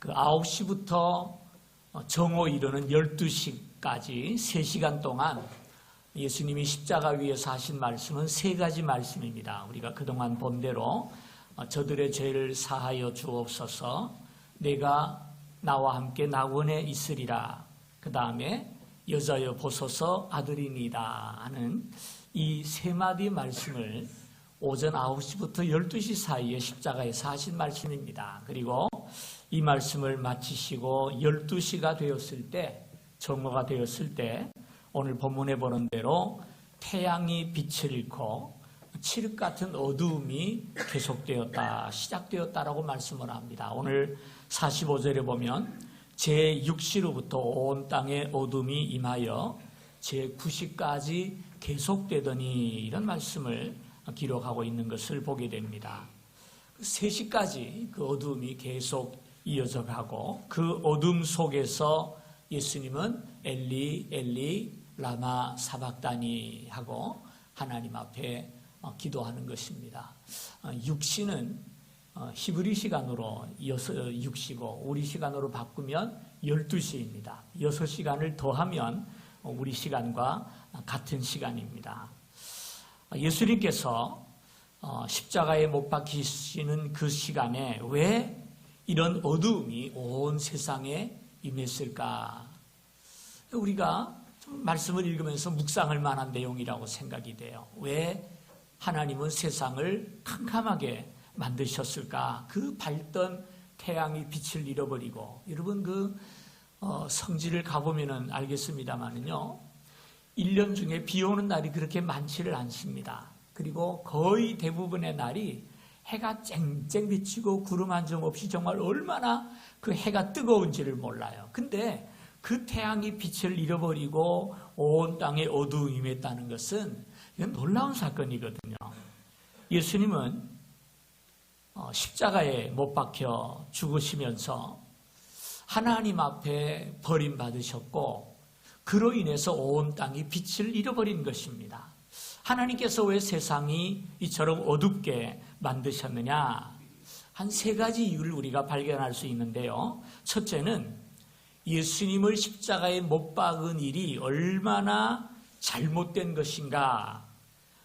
그 9시부터 정오 이르는 12시까지 3시간 동안 예수님이 십자가 위에서 하신 말씀은 3가지 말씀입니다. 우리가 그동안 본 대로 저들의 죄를 사하여 주옵소서, 내가 나와 함께 낙원에 있으리라, 그 다음에 여자여 보소서 아들이니이다 하는 이 3마디 말씀을 오전 9시부터 12시 사이에 십자가에서 하신 말씀입니다. 그리고 이 말씀을 마치시고 12시가 되었을 때, 정오가 되었을 때 오늘 본문에 보는 대로 태양이 빛을 잃고 칠흑 같은 어두움이 계속되었다, 시작되었다라고 말씀을 합니다. 오늘 45절에 보면 제6시로부터 온 땅에 어둠이 임하여 제9시까지 계속되더니, 이런 말씀을 기록하고 있는 것을 보게 됩니다. 3시까지 그 어둠이 계속 이어져 가고, 그 어둠 속에서 예수님은 엘리 엘리 라마 사박다니 하고 하나님 앞에 기도하는 것입니다. 6시는 히브리 시간으로 6시고 우리 시간으로 바꾸면 12시입니다. 6시간을 더하면 우리 시간과 같은 시간입니다. 예수님께서 십자가에 못 박히시는 그 시간에 왜 이런 어두움이 온 세상에 임했을까? 우리가 말씀을 읽으면서 묵상할 만한 내용이라고 생각이 돼요. 왜 하나님은 세상을 캄캄하게 만드셨을까? 그 밝던 태양이 빛을 잃어버리고, 여러분 그 성지를 가보면 알겠습니다만은요, 1년 중에 비 오는 날이 그렇게 많지를 않습니다. 그리고 거의 대부분의 날이 해가 쨍쨍 비치고 구름 한 점 없이 정말 얼마나 그 해가 뜨거운지를 몰라요. 근데 그 태양이 빛을 잃어버리고 온 땅에 어두움이 임했다는 것은 이건 놀라운 사건이거든요. 예수님은 십자가에 못 박혀 죽으시면서 하나님 앞에 버림받으셨고, 그로 인해서 온 땅이 빛을 잃어버린 것입니다. 하나님께서 왜 세상이 이처럼 어둡게 만드셨느냐? 한 3가지 이유를 우리가 발견할 수 있는데요. 첫째는 예수님을 십자가에 못 박은 일이 얼마나 잘못된 것인가.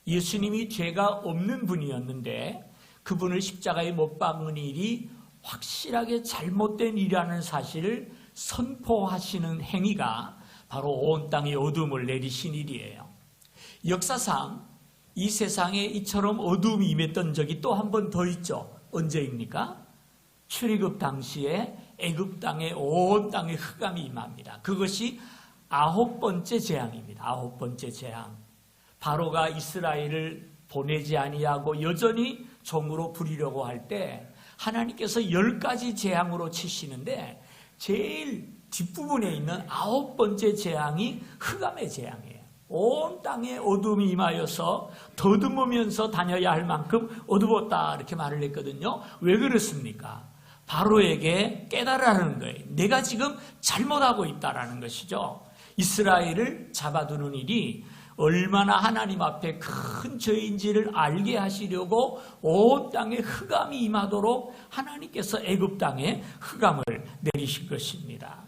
예수님이 죄가 없는 분이었는데 그분을 십자가에 못 박은 일이 확실하게 잘못된 일이라는 사실을 선포하시는 행위가 바로 온 땅에 어둠을 내리신 일이에요. 역사상 이 세상에 이처럼 어둠이 임했던 적이 또 한 번 더 있죠. 언제입니까? 출애굽 당시에 애굽 땅에 온 땅에 흑암이 임합니다. 그것이 9번째 재앙입니다. 9번째 재앙. 바로가 이스라엘을 보내지 아니하고 여전히 종으로 부리려고 할 때 하나님께서 10가지 재앙으로 치시는데 제일 뒷부분에 있는 9번째 재앙이 흑암의 재앙이에요. 온 땅에 어둠이 임하여서 더듬으면서 다녀야 할 만큼 어두웠다, 이렇게 말을 했거든요. 왜 그렇습니까? 바로에게 깨달으라는 거예요. 내가 지금 잘못하고 있다라는 것이죠. 이스라엘을 잡아두는 일이 얼마나 하나님 앞에 큰 죄인지를 알게 하시려고 온 땅에 흑암이 임하도록 하나님께서 애굽 땅에 흑암을 내리신 것입니다.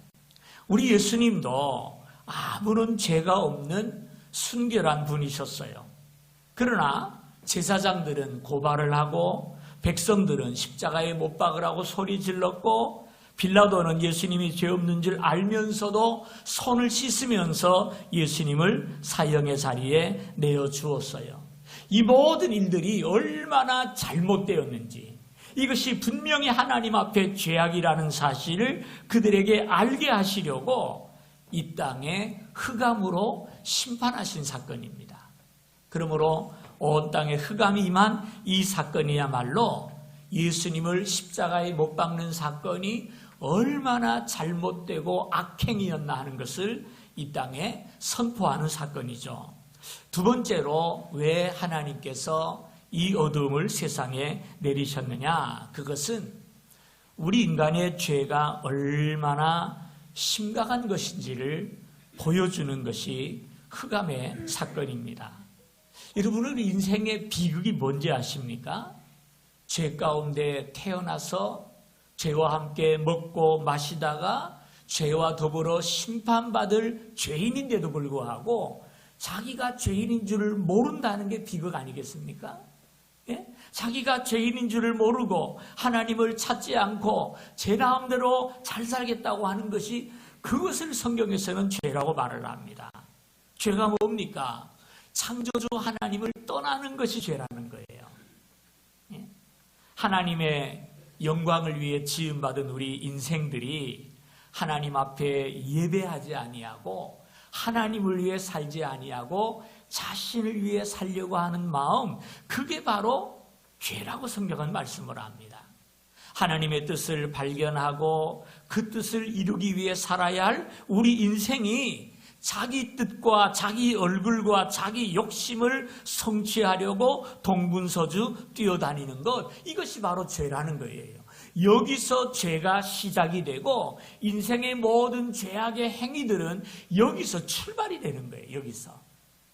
우리 예수님도 아무런 죄가 없는 순결한 분이셨어요. 그러나 제사장들은 고발을 하고 백성들은 십자가에 못 박으라고 소리 질렀고, 빌라도는 예수님이 죄 없는 줄 알면서도 손을 씻으면서 예수님을 사형의 자리에 내어주었어요. 이 모든 일들이 얼마나 잘못되었는지, 이것이 분명히 하나님 앞에 죄악이라는 사실을 그들에게 알게 하시려고 이 땅에 흑암으로 심판하신 사건입니다. 그러므로 온 땅에 흑암이 임한 이 사건이야말로 예수님을 십자가에 못 박는 사건이 얼마나 잘못되고 악행이었나 하는 것을 이 땅에 선포하는 사건이죠. 두 번째로 왜 하나님께서 이 어둠을 세상에 내리셨느냐? 그것은 우리 인간의 죄가 얼마나 심각한 것인지를 보여주는 것이 흑암의 사건입니다. 여러분은 인생의 비극이 뭔지 아십니까? 죄 가운데 태어나서 죄와 함께 먹고 마시다가 죄와 더불어 심판받을 죄인인데도 불구하고 자기가 죄인인 줄을 모른다는 게 비극 아니겠습니까? 예? 자기가 죄인인 줄을 모르고 하나님을 찾지 않고 제 마음대로 잘 살겠다고 하는 것이, 그것을 성경에서는 죄라고 말을 합니다. 죄가 뭡니까? 창조주 하나님을 떠나는 것이 죄라는 거예요. 예? 하나님의 영광을 위해 지음받은 우리 인생들이 하나님 앞에 예배하지 아니하고 하나님을 위해 살지 아니하고 자신을 위해 살려고 하는 마음, 그게 바로 죄라고 성경은 말씀을 합니다. 하나님의 뜻을 발견하고 그 뜻을 이루기 위해 살아야 할 우리 인생이 자기 뜻과 자기 얼굴과 자기 욕심을 성취하려고 동분서주 뛰어다니는 것, 이것이 바로 죄라는 거예요. 여기서 죄가 시작이 되고 인생의 모든 죄악의 행위들은 여기서 출발이 되는 거예요. 여기서.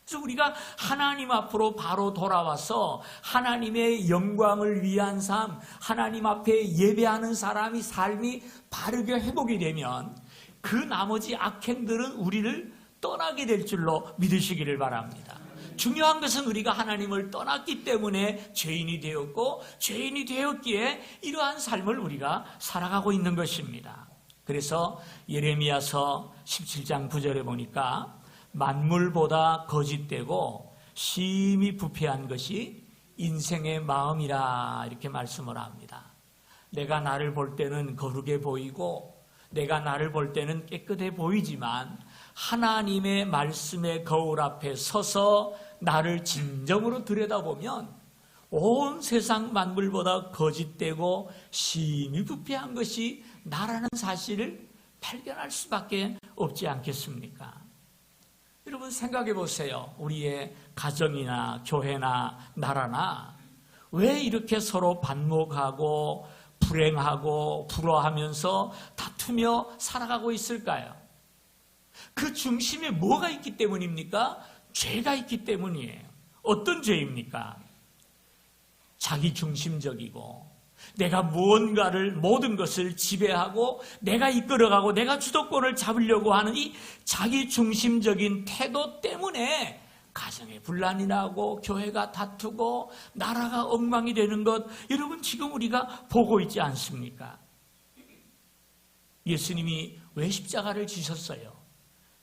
그래서 우리가 하나님 앞으로 바로 돌아와서 하나님의 영광을 위한 삶, 하나님 앞에 예배하는 삶이 바르게 회복이 되면 그 나머지 악행들은 우리를 떠나게 될 줄로 믿으시기를 바랍니다. 중요한 것은 우리가 하나님을 떠났기 때문에 죄인이 되었고, 죄인이 되었기에 이러한 삶을 우리가 살아가고 있는 것입니다. 그래서 예레미야서 17장 9절에 보니까 만물보다 거짓되고 심히 부패한 것이 인생의 마음이라, 이렇게 말씀을 합니다. 내가 나를 볼 때는 거룩해 보이고 내가 나를 볼 때는 깨끗해 보이지만 하나님의 말씀의 거울 앞에 서서 나를 진정으로 들여다보면 온 세상 만물보다 거짓되고 심히 부패한 것이 나라는 사실을 발견할 수밖에 없지 않겠습니까? 여러분 생각해 보세요. 우리의 가정이나 교회나 나라나 왜 이렇게 서로 반목하고 불행하고 불화하면서 다투며 살아가고 있을까요? 그 중심에 뭐가 있기 때문입니까? 죄가 있기 때문이에요. 어떤 죄입니까? 자기 중심적이고 내가 무언가를, 모든 것을 지배하고 내가 이끌어가고 내가 주도권을 잡으려고 하는 이 자기 중심적인 태도 때문에 가정에 분란이 나고 교회가 다투고 나라가 엉망이 되는 것, 여러분 지금 우리가 보고 있지 않습니까? 예수님이 왜 십자가를 지셨어요?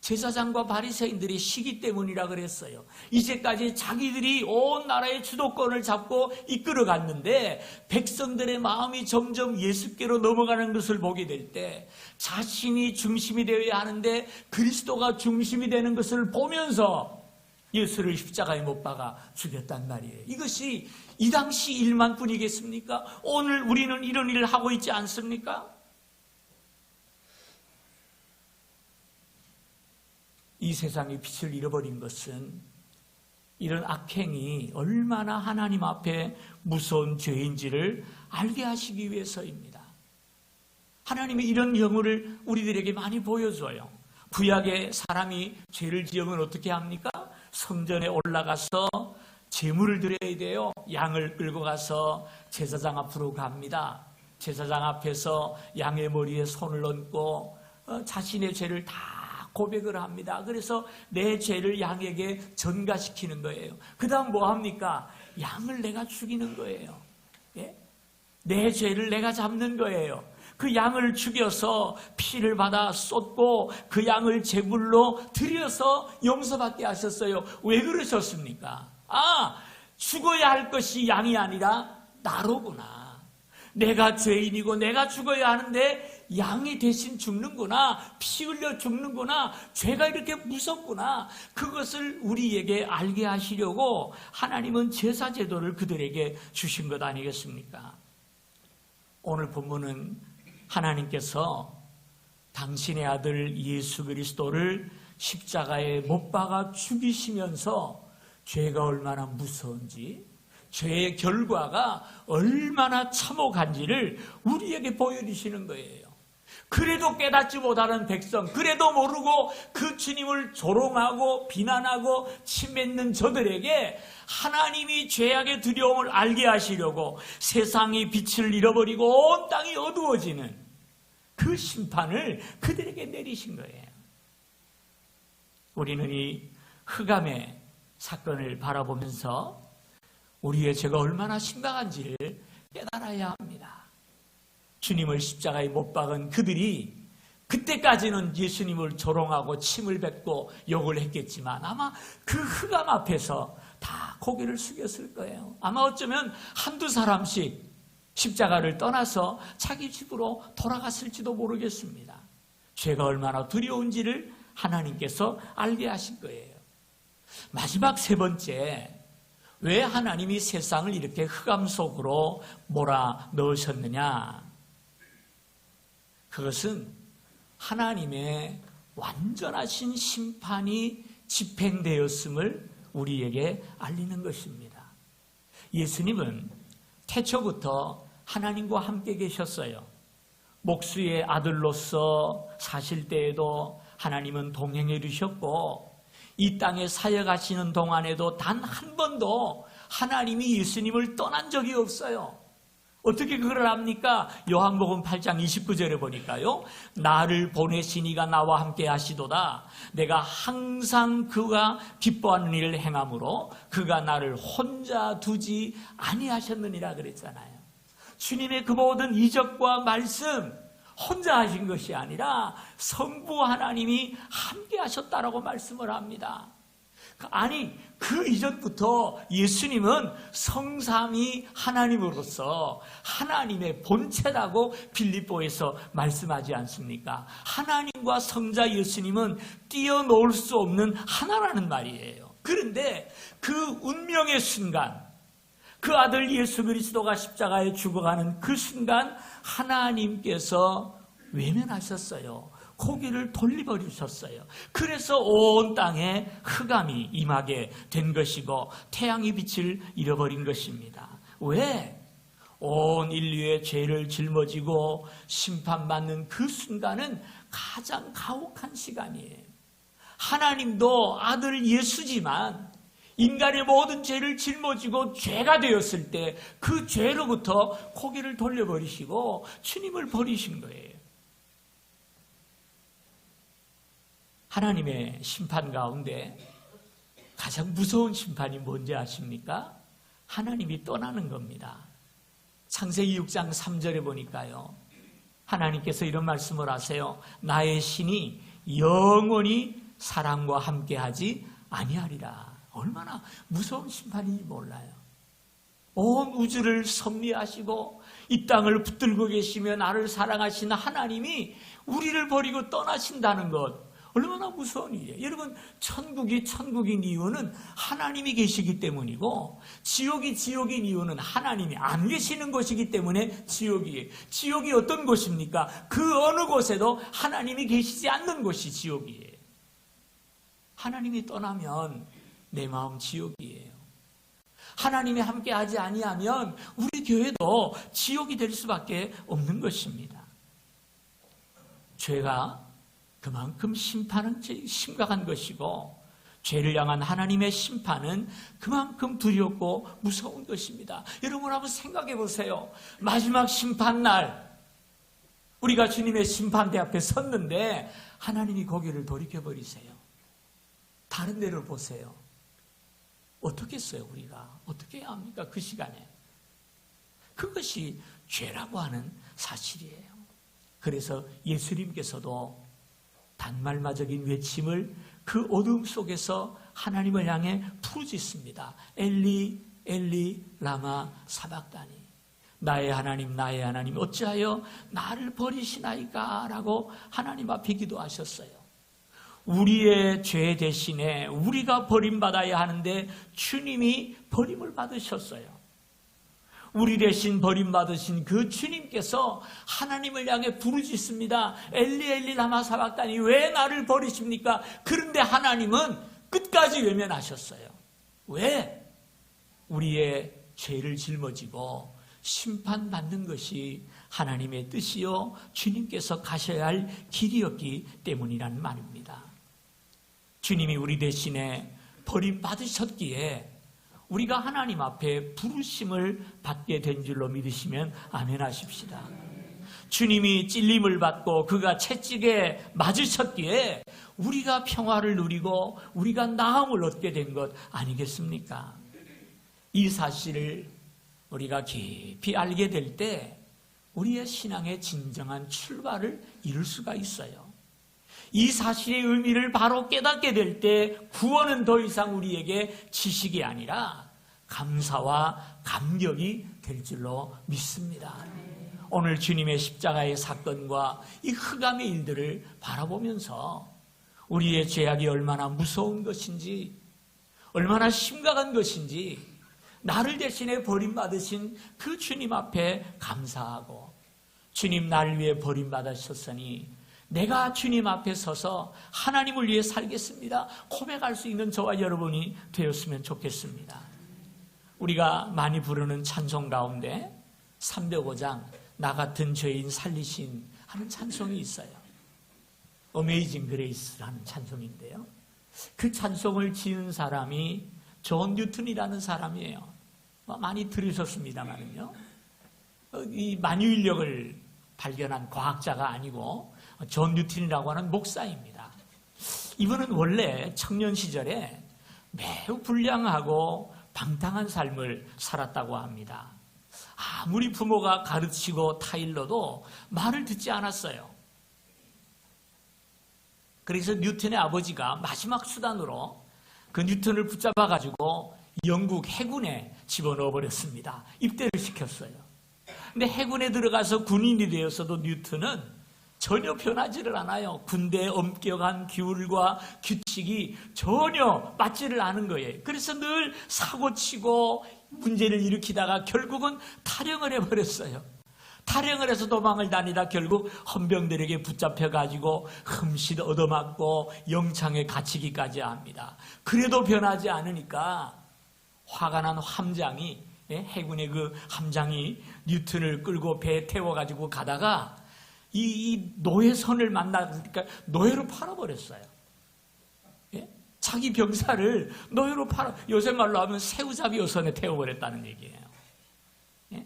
제사장과 바리새인들이 시기 때문이라 그랬어요. 이제까지 자기들이 온 나라의 주도권을 잡고 이끌어갔는데 백성들의 마음이 점점 예수께로 넘어가는 것을 보게 될 때 자신이 중심이 되어야 하는데 그리스도가 중심이 되는 것을 보면서 예수를 십자가에 못 박아 죽였단 말이에요. 이것이 이 당시 일만 뿐이겠습니까? 오늘 우리는 이런 일을 하고 있지 않습니까? 이 세상의 빛을 잃어버린 것은 이런 악행이 얼마나 하나님 앞에 무서운 죄인지를 알게 하시기 위해서입니다. 하나님이 이런 경우를 우리들에게 많이 보여줘요. 구약의 사람이 죄를 지으면 어떻게 합니까? 성전에 올라가서 제물을 드려야 돼요. 양을 끌고 가서 제사장 앞으로 갑니다. 제사장 앞에서 양의 머리에 손을 얹고 자신의 죄를 다 고백을 합니다. 그래서 내 죄를 양에게 전가시키는 거예요. 그 다음 뭐 합니까? 양을 내가 죽이는 거예요. 예? 내 죄를 내가 잡는 거예요. 그 양을 죽여서 피를 받아 쏟고 그 양을 제물로 드려서 용서받게 하셨어요. 왜 그러셨습니까? 죽어야 할 것이 양이 아니라 나로구나. 내가 죄인이고 내가 죽어야 하는데 양이 대신 죽는구나. 피 흘려 죽는구나. 죄가 이렇게 무섭구나. 그것을 우리에게 알게 하시려고 하나님은 제사제도를 그들에게 주신 것 아니겠습니까? 오늘 본문은 하나님께서 당신의 아들 예수 그리스도를 십자가에 못 박아 죽이시면서 죄가 얼마나 무서운지, 죄의 결과가 얼마나 참혹한지를 우리에게 보여주시는 거예요. 그래도 깨닫지 못하는 백성, 그래도 모르고 그 주님을 조롱하고 비난하고 침뱉는 저들에게 하나님이 죄악의 두려움을 알게 하시려고 세상이 빛을 잃어버리고 온 땅이 어두워지는 그 심판을 그들에게 내리신 거예요. 우리는 이 흑암의 사건을 바라보면서 우리의 죄가 얼마나 심각한지를 깨달아야 합니다. 주님을 십자가에 못 박은 그들이 그때까지는 예수님을 조롱하고 침을 뱉고 욕을 했겠지만 아마 그 흑암 앞에서 다 고개를 숙였을 거예요. 아마 어쩌면 한두 사람씩 십자가를 떠나서 자기 집으로 돌아갔을지도 모르겠습니다. 죄가 얼마나 두려운지를 하나님께서 알게 하신 거예요. 마지막 세 번째, 왜 하나님이 세상을 이렇게 흑암 속으로 몰아 넣으셨느냐? 그것은 하나님의 완전하신 심판이 집행되었음을 우리에게 알리는 것입니다. 예수님은 태초부터 하나님과 함께 계셨어요. 목수의 아들로서 사실 때에도 하나님은 동행해 주셨고 이 땅에 사역하시는 동안에도 단 한 번도 하나님이 예수님을 떠난 적이 없어요. 어떻게 그걸 합니까? 요한복음 8장 29절에 보니까요. 나를 보내신 이가 나와 함께 하시도다. 내가 항상 그가 기뻐하는 일을 행함으로 그가 나를 혼자 두지 아니하셨느니라 그랬잖아요. 주님의 그 모든 이적과 말씀 혼자 하신 것이 아니라 성부 하나님이 함께 하셨다라고 말씀을 합니다. 아니, 그 이전부터 예수님은 성삼위 하나님으로서 하나님의 본체라고 빌립보에서 말씀하지 않습니까? 하나님과 성자 예수님은 뛰어놀 수 없는 하나라는 말이에요. 그런데 그 운명의 순간, 그 아들 예수 그리스도가 십자가에 죽어가는 그 순간 하나님께서 외면하셨어요. 고개를 돌려버리셨어요. 그래서 온 땅에 흑암이 임하게 된 것이고 태양의 빛을 잃어버린 것입니다. 왜? 온 인류의 죄를 짊어지고 심판받는 그 순간은 가장 가혹한 시간이에요. 하나님도 아들 예수지만 인간의 모든 죄를 짊어지고 죄가 되었을 때 그 죄로부터 고개를 돌려버리시고 주님을 버리신 거예요. 하나님의 심판 가운데 가장 무서운 심판이 뭔지 아십니까? 하나님이 떠나는 겁니다. 창세기 6장 3절에 보니까요. 하나님께서 이런 말씀을 하세요. 나의 신이 영원히 사람과 함께하지 아니하리라. 얼마나 무서운 심판인지 몰라요. 온 우주를 섭리하시고 이 땅을 붙들고 계시며 나를 사랑하시는 하나님이 우리를 버리고 떠나신다는 것, 얼마나 무서운 일이에요. 여러분, 천국이 천국인 이유는 하나님이 계시기 때문이고 지옥이 지옥인 이유는 하나님이 안 계시는 곳이기 때문에 지옥이에요. 지옥이 어떤 곳입니까? 그 어느 곳에도 하나님이 계시지 않는 곳이 지옥이에요. 하나님이 떠나면 내 마음 지옥이에요. 하나님이 함께하지 아니하면 우리 교회도 지옥이 될 수밖에 없는 것입니다. 죄가 그만큼 심판은 심각한 것이고 죄를 향한 하나님의 심판은 그만큼 두렵고 무서운 것입니다. 여러분 한번 생각해 보세요. 마지막 심판날 우리가 주님의 심판대 앞에 섰는데 하나님이 고개를 돌이켜버리세요. 다른 데를 보세요. 어떻게 했어요? 우리가 어떻게 해야 합니까? 그 시간에. 그것이 죄라고 하는 사실이에요. 그래서 예수님께서도 단말마적인 외침을 그 어둠 속에서 하나님을 향해 부르짖습니다. 엘리 엘리 라마 사박다니, 나의 하나님 어찌하여 나를 버리시나이까? 라고 하나님 앞에 기도하셨어요. 우리의 죄 대신에 우리가 버림받아야 하는데 주님이 버림을 받으셨어요. 우리 대신 버림받으신 그 주님께서 하나님을 향해 부르짖습니다. 엘리 엘리 라마 사박다니, 왜 나를 버리십니까? 그런데 하나님은 끝까지 외면하셨어요. 왜? 우리의 죄를 짊어지고 심판받는 것이 하나님의 뜻이요 주님께서 가셔야 할 길이었기 때문이라는 말입니다. 주님이 우리 대신에 버림받으셨기에 우리가 하나님 앞에 부르심을 받게 된 줄로 믿으시면 아멘 하십시다. 주님이 찔림을 받고 그가 채찍에 맞으셨기에 우리가 평화를 누리고 우리가 나음을 얻게 된 것 아니겠습니까? 이 사실을 우리가 깊이 알게 될 때 우리의 신앙의 진정한 출발을 이룰 수가 있어요. 이 사실의 의미를 바로 깨닫게 될 때 구원은 더 이상 우리에게 지식이 아니라 감사와 감격이 될 줄로 믿습니다. 오늘 주님의 십자가의 사건과 이 흑암의 일들을 바라보면서 우리의 죄악이 얼마나 무서운 것인지, 얼마나 심각한 것인지 나를 대신에 버림받으신 그 주님 앞에 감사하고, 주님 나를 위해 버림받으셨으니 내가 주님 앞에 서서 하나님을 위해 살겠습니다 고백할 수 있는 저와 여러분이 되었으면 좋겠습니다. 우리가 많이 부르는 찬송 가운데 305장 나 같은 죄인 살리신 하는 찬송이 있어요. 어메이징 그레이스라는 찬송인데요, 그 찬송을 지은 사람이 존 뉴턴이라는 사람이에요. 많이 들으셨습니다만은요, 이 만유인력을 발견한 과학자가 아니고 존 뉴턴이라고 하는 목사입니다. 이분은 원래 청년 시절에 매우 불량하고 방탕한 삶을 살았다고 합니다. 아무리 부모가 가르치고 타일러도 말을 듣지 않았어요. 그래서 뉴턴의 아버지가 마지막 수단으로 그 뉴턴을 붙잡아가지고 영국 해군에 집어넣어 버렸습니다. 입대를 시켰어요. 근데 해군에 들어가서 군인이 되었어도 뉴턴은 전혀 변하지를 않아요. 군대의 엄격한 규율과 규칙이 전혀 맞지를 않은 거예요. 그래서 늘 사고치고 문제를 일으키다가 결국은 탈영을 해버렸어요. 탈영을 해서 도망을 다니다 결국 헌병들에게 붙잡혀가지고 흠칫 얻어맞고 영창에 갇히기까지 합니다. 그래도 변하지 않으니까 화가 난 함장이, 해군의 그 함장이 뉴턴을 끌고 배에 태워가지고 가다가 이 노예선을 만나니까 노예로 팔아버렸어요. 예? 자기 병사를 노예로 요새 말로 하면 새우잡이 어선에 태워버렸다는 얘기예요. 예?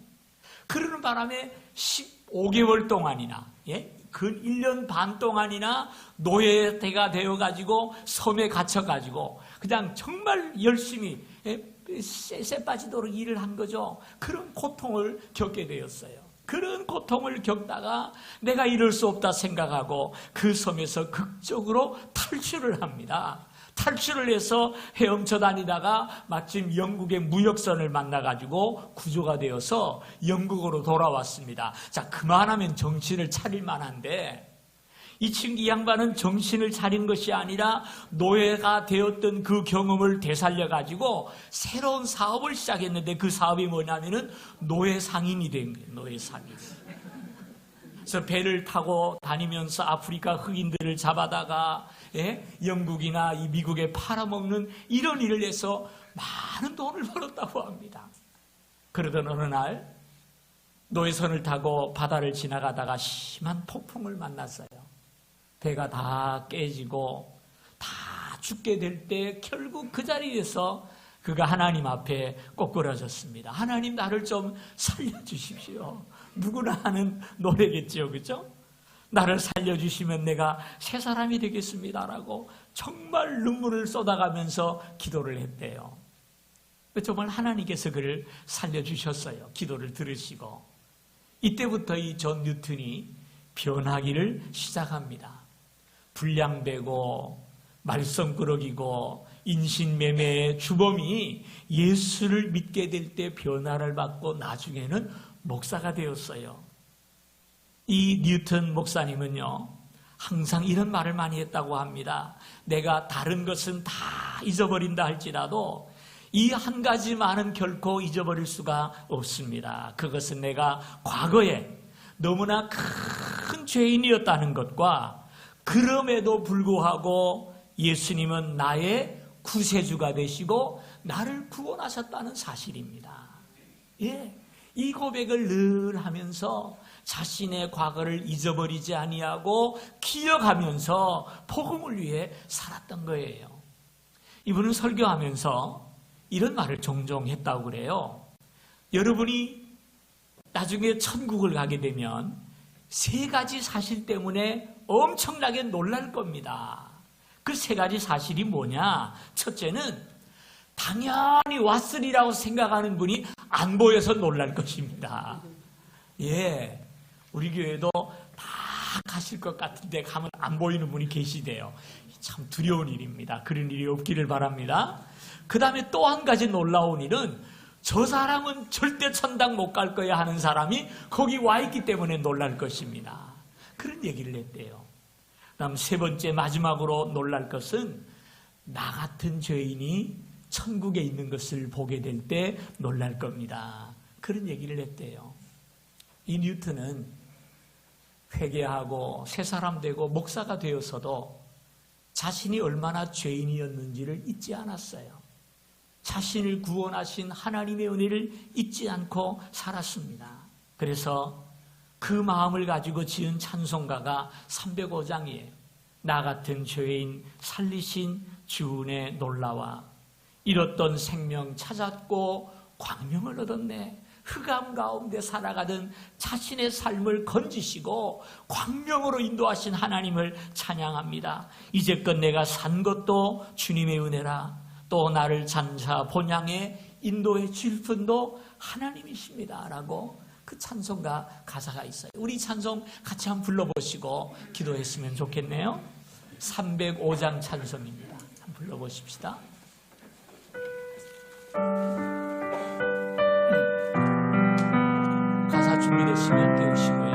그러는 바람에 15개월 동안이나, 그 1년 반 동안이나 노예가 되어가지고 섬에 갇혀가지고 그냥 정말 열심히 쎄 빠지도록 일을 한 거죠. 그런 고통을 겪게 되었어요. 그런 고통을 겪다가 내가 이럴 수 없다 생각하고 그 섬에서 극적으로 탈출을 합니다. 탈출을 해서 헤엄쳐 다니다가 마침 영국의 무역선을 만나가지고 구조가 되어서 영국으로 돌아왔습니다. 자, 그만하면 정신을 차릴 만한데 이 친구 양반은 정신을 차린 것이 아니라 노예가 되었던 그 경험을 되살려가지고 새로운 사업을 시작했는데 그 사업이 뭐냐면은 노예 상인이 된 거예요. 노예 상인. 그래서 배를 타고 다니면서 아프리카 흑인들을 잡아다가 영국이나 이 미국에 팔아먹는 이런 일을 해서 많은 돈을 벌었다고 합니다. 그러던 어느 날 노예선을 타고 바다를 지나가다가 심한 폭풍을 만났어요. 배가 다 깨지고 다 죽게 될 때 결국 그 자리에서 그가 하나님 앞에 꼬꾸라졌습니다. 하나님, 나를 좀 살려주십시오. 누구나 하는 노래겠죠, 그죠? 나를 살려주시면 내가 새 사람이 되겠습니다라고 정말 눈물을 쏟아가면서 기도를 했대요. 정말 하나님께서 그를 살려주셨어요. 기도를 들으시고. 이때부터 이 존 뉴턴이 변하기를 시작합니다. 불량배고 말썽꾸러기고 인신매매의 주범이 예수를 믿게 될 때 변화를 받고 나중에는 목사가 되었어요. 이 뉴턴 목사님은요, 항상 이런 말을 많이 했다고 합니다. 내가 다른 것은 다 잊어버린다 할지라도 이 한 가지만은 결코 잊어버릴 수가 없습니다. 그것은 내가 과거에 너무나 큰 죄인이었다는 것과 그럼에도 불구하고 예수님은 나의 구세주가 되시고 나를 구원하셨다는 사실입니다. 이 고백을 늘 하면서 자신의 과거를 잊어버리지 아니하고 기억하면서 복음을 위해 살았던 거예요. 이분은 설교하면서 이런 말을 종종 했다고 그래요. 여러분이 나중에 천국을 가게 되면 3가지 사실 때문에 엄청나게 놀랄 겁니다. 그 3가지 사실이 뭐냐? 첫째는 당연히 왔으리라고 생각하는 분이 안 보여서 놀랄 것입니다. 예, 우리 교회도 다 가실 것 같은데 가면 안 보이는 분이 계시대요. 참 두려운 일입니다. 그런 일이 없기를 바랍니다. 그 다음에 또 한 가지 놀라운 일은 저 사람은 절대 천당 못 갈 거야 하는 사람이 거기 와 있기 때문에 놀랄 것입니다. 그런 얘기를 했대요. 다음 3번째 마지막으로 놀랄 것은 나 같은 죄인이 천국에 있는 것을 보게 될 때 놀랄 겁니다. 그런 얘기를 했대요. 이 뉴턴은 회개하고 새 사람 되고 목사가 되어서도 자신이 얼마나 죄인이었는지를 잊지 않았어요. 자신을 구원하신 하나님의 은혜를 잊지 않고 살았습니다. 그래서 그 마음을 가지고 지은 찬송가가 305장이에요. 나 같은 죄인 살리신 주 은혜 놀라와 잃었던 생명 찾았고 광명을 얻었네. 흑암 가운데 살아가던 자신의 삶을 건지시고 광명으로 인도하신 하나님을 찬양합니다. 이제껏 내가 산 것도 주님의 은혜라. 또 나를 장차 본향에 인도해 줄 분도 하나님이십니다. 라고 그 찬송가 가사가 있어요. 우리 찬송 같이 한번 불러보시고 기도했으면 좋겠네요. 305장 찬송입니다. 한번 불러보십시다. 가사 준비됐으면 띄우시고요.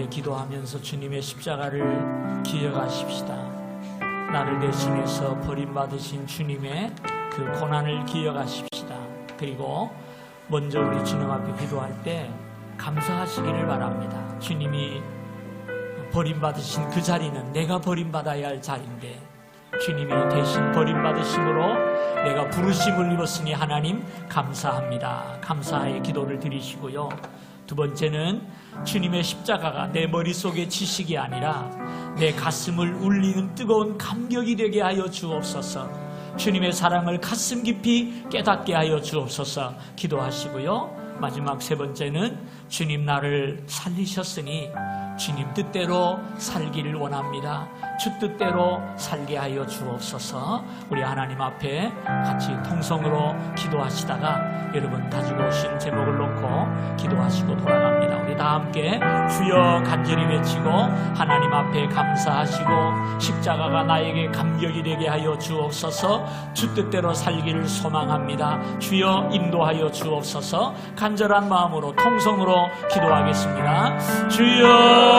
기도하면서 주님의 십자가를 기억하십시다. 나를 대신해서 버림받으신 주님의 그 고난을 기억하십시다. 그리고 먼저 우리 주님 앞에 기도할 때 감사하시기를 바랍니다. 주님이 버림받으신 그 자리는 내가 버림받아야 할 자리인데 주님이 대신 버림받으심으로 내가 부르심을 입었으니 하나님 감사합니다. 감사의 기도를 드리시고요. 두 번째는 주님의 십자가가 내 머릿속의 지식이 아니라 내 가슴을 울리는 뜨거운 감격이 되게 하여 주옵소서. 주님의 사랑을 가슴 깊이 깨닫게 하여 주옵소서 기도하시고요. 마지막 세 번째는 주님 나를 살리셨으니 주님 뜻대로 살기를 원합니다. 주 뜻대로 살게 하여 주옵소서. 우리 하나님 앞에 같이 통성으로 기도하시다가 여러분 가지고 오신 제목을 놓고 기도하시고 돌아갑니다. 우리 다 함께 주여 간절히 외치고 하나님 앞에 감사하시고 십자가가 나에게 감격이 되게 하여 주옵소서. 주 뜻대로 살기를 소망합니다. 주여 인도하여 주옵소서. 간절한 마음으로 통성으로 기도하겠습니다. 주여